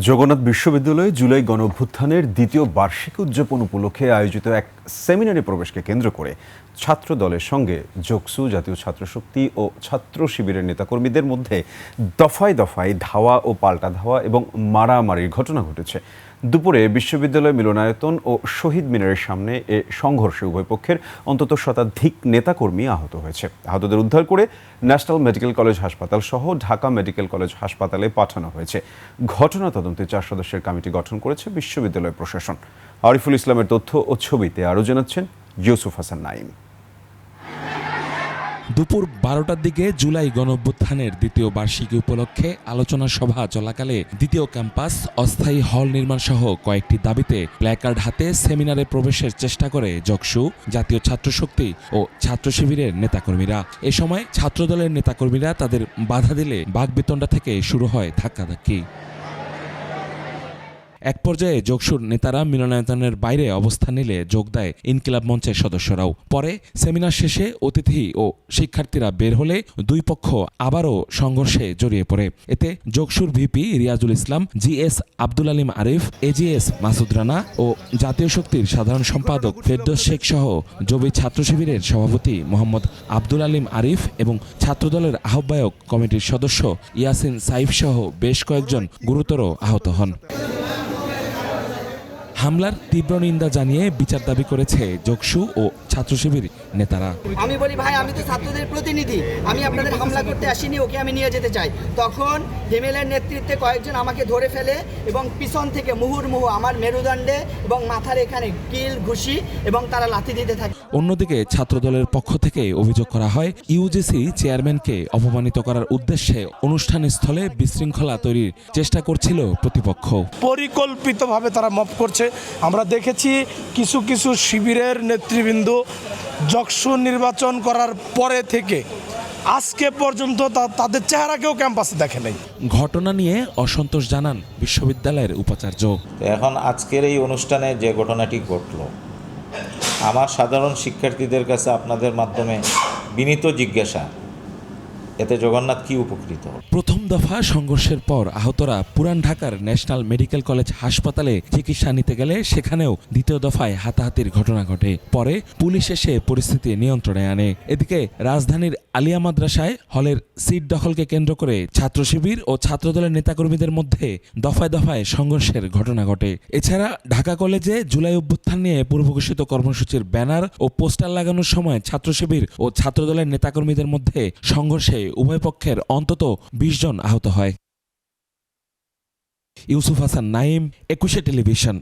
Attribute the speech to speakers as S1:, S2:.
S1: জগন্নাথ বিশ্ববিদ্যালয়ে জুলাই গণঅভ্যুত্থানের দ্বিতীয় বার্ষিকী উদযাপন উপলক্ষে আয়োজিত এক সেমিনারে প্রবেশকে কেন্দ্র করে ছাত্র দলের সঙ্গে জোকসু, জাতীয় ছাত্রশক্তি ও ছাত্র শিবিরের নেতাকর্মীদের মধ্যে দফায় দফায় ধাওয়া ও পাল্টা ধাওয়া এবং মারামারির ঘটনা ঘটেছে। দুপুরে বিশ্ববিদ্যালয় মিলনায়তন ও শহীদ মিনারের সামনে এ সংঘর্ষে উভয় পক্ষের অন্তত শতাধিক নেতাকর্মী আহত হয়েছে। আহতদের উদ্ধার করে ন্যাশনাল মেডিকেল কলেজ হাসপাতাল সহ ঢাকা মেডিকেল কলেজ হাসপাতালে পাঠানো হয়েছে। ঘটনা তদন্তে 4 সদস্যের কমিটি গঠন করেছে বিশ্ববিদ্যালয় প্রশাসন। আরিফুল ইসলামের তথ্য ও ছবিতে আরও জানাচ্ছেন ইউসুফ হাসান নাইম।
S2: দুপুর 12টার দিকে জুলাই গণঅভ্যুত্থানের দ্বিতীয় বার্ষিকী উপলক্ষে আলোচনা সভা চলাকালে দ্বিতীয় ক্যাম্পাস অস্থায়ী হল নির্মাণ সহ কয়েকটি দাবিতে প্ল্যাকার্ড হাতে সেমিনারে প্রবেশের চেষ্টা করে জোকসু, জাতীয় ছাত্রশক্তি ও ছাত্র শিবিরের নেতাকর্মীরা। এ সময় ছাত্রদলের নেতাকর্মীরা তাদের বাধা দিলে বাকবিতণ্ডা থেকে শুরু হয় ধাক্কাধাক্কি। এক পর্যায়ে জোকসুর নেতারা মিলনায়তনের বাইরে অবস্থান নিলে যোগ দেয় ইনকিলাব মঞ্চের সদস্যরাও। পরে সেমিনার শেষে অতিথি ও শিক্ষার্থীরা বের হলে দুই পক্ষ আবারও সংঘর্ষে জড়িয়ে পড়ে। এতে জোকসুর ভিপি রিয়াজুল ইসলাম, জিএস আব্দুল আলিম আরিফ, এজিএস মাসুদ রানা ও জাতীয় শক্তির সাধারণ সম্পাদক ফেরদৌস শেখ সহ জবি ছাত্র শিবিরের সভাপতি মোহাম্মদ আব্দুল আলিম আরিফ এবং ছাত্রদলের আহ্বায়ক কমিটির সদস্য ইয়াসিন সাইফ সহ বেশ কয়েকজন গুরুতর আহত হন। হামলার তীব্র নিন্দা জানিয়ে বিচার দাবি করেছে জোকসু ও ছাত্র শিবির নেতারা।
S3: আমি বলি, ভাই আমি তো ছাত্রদের প্রতিনিধি, আমি আপনাদের হামলা করতে আসিনি, ওকে আমি নিয়ে যেতে চাই। তখন হিমেলের নেতৃত্বে কয়েকজন আমাকে ধরে ফেলে এবং পিছন থেকে মুহুর্মুহু আমার মেরুদণ্ডে এবং মাথার এখানে কিল, ঘুষি এবং তারা লাথি দিতে থাকে।
S2: অন্যদিকে ছাত্রদলের পক্ষ থেকে অভিযোগ করা হয় ইউজিসি চেয়ারম্যানকে অপমানিত করার উদ্দেশ্যে অনুষ্ঠান স্থলে বিশৃঙ্খলা তৈরির চেষ্টা করছিল প্রতিপক্ষ।
S4: পরিকল্পিতভাবে তারা মব করছে। আমরা দেখেছি কিছু কিছু শিবিরের নেতৃবৃন্দ জোকসু নির্বাচন করার পরে থেকে আজকে পর্যন্ত তাদের চেহারাকেও ক্যাম্পাসে দেখে নাই।
S2: ঘটনা নিয়ে অসন্তোষ জানান বিশ্ববিদ্যালয়ের উপাচার্য।
S5: এখন আজকের এই অনুষ্ঠানে যে ঘটনাটি ঘটল, আমার সাধারণ শিক্ষার্থীদের কাছে আপনাদের মাধ্যমে বিনীত জিজ্ঞাসা, এতে জগন্নাথ কি উপকৃত?
S2: প্রথম দফা সংঘর্ষের পর আহতরা পুরান ঢাকার ন্যাশনাল মেডিকেল কলেজ হাসপাতালে চিকিৎসা নিতে গেলে সেখানেও দ্বিতীয় দফায় হাতাহাতির ঘটনা ঘটে। পরে পুলিশ এসে পরিস্থিতি নিয়ন্ত্রণে আনে। এদিকে রাজধানীর আলিয়া মাদ্রাসায় হলের সিট দখলকে কেন্দ্র করে ছাত্র শিবির ও ছাত্রদলের নেতাকর্মীদের মধ্যে দফায় দফায় সংঘর্ষের ঘটনা ঘটে। এছাড়া ঢাকা কলেজে জুলাই অভ্যুত্থান নিয়ে পূর্বঘোষিত কর্মসূচির ব্যানার ও পোস্টার লাগানোর সময় ছাত্র শিবির ও ছাত্রদলের নেতাকর্মীদের মধ্যে সংঘর্ষে উভয় পক্ষের অন্তত 20 জন আহত হয়। ইউসুফ হাসান নাইম, 21 টেলিভিশন।